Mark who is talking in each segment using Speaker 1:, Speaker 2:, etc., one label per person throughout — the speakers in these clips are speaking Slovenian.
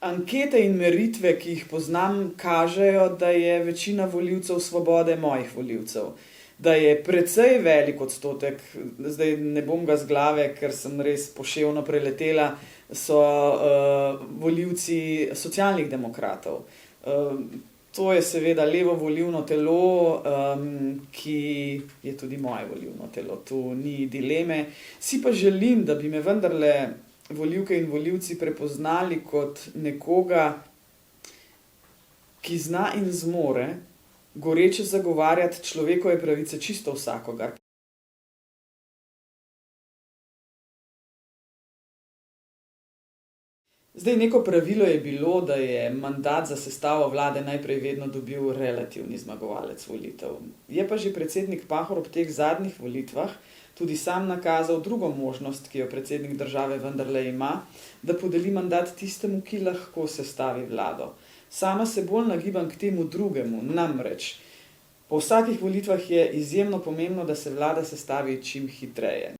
Speaker 1: Ankete in meritve, ki jih poznam, kažejo, da je večina volivcev Svobode mojih volivcev. Da je precej velik odstotek, zdaj ne bom ga z glave, ker sem res poševno preletela, so volivci Socialnih demokratov. To je seveda levo volilno telo, ki je tudi moje volilno telo, tu ni dileme. Si pa želim, da bi me vendarle volivke in volivci prepoznali kot nekoga, ki zna in zmore goreče zagovarjati človekove pravice čisto vsakogar. Zdaj, neko pravilo je bilo, da je mandat za sestavo vlade najprej vedno dobil relativni zmagovalec volitev. Je pa že predsednik Pahor ob teh zadnjih volitvah tudi sam nakazal drugo možnost, ki jo predsednik države vendarle ima, da podeli mandat tistemu, ki lahko sestavi vlado. Sama se bolj nagibam k temu drugemu, namreč po vsakih volitvah je izjemno pomembno, da se vlada sestavi čim hitreje.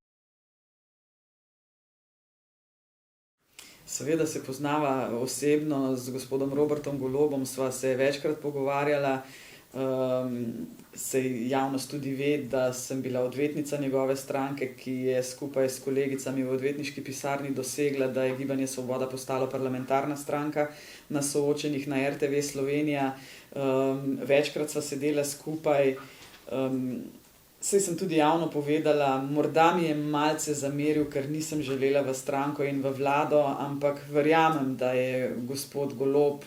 Speaker 1: Seveda se poznava osebno, z gospodom Robertom Golobom sva se večkrat pogovarjala, saj javnost tudi ve, da sem bila odvetnica njegove stranke, ki je skupaj s kolegicami v odvetniški pisarni dosegla, da je Gibanje Svoboda postalo parlamentarna stranka na soočenjih na RTV Slovenija. Večkrat sva sedela skupaj, saj sem tudi javno povedala, morda mi je malce zameril, ker nisem želela v stranko in v vlado, ampak verjamem, da je gospod Golob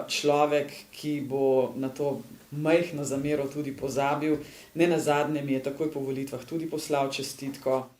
Speaker 1: človek, ki bo na to majhno zamero tudi pozabil. Nenazadnje mi je takoj po volitvah tudi poslal čestitko.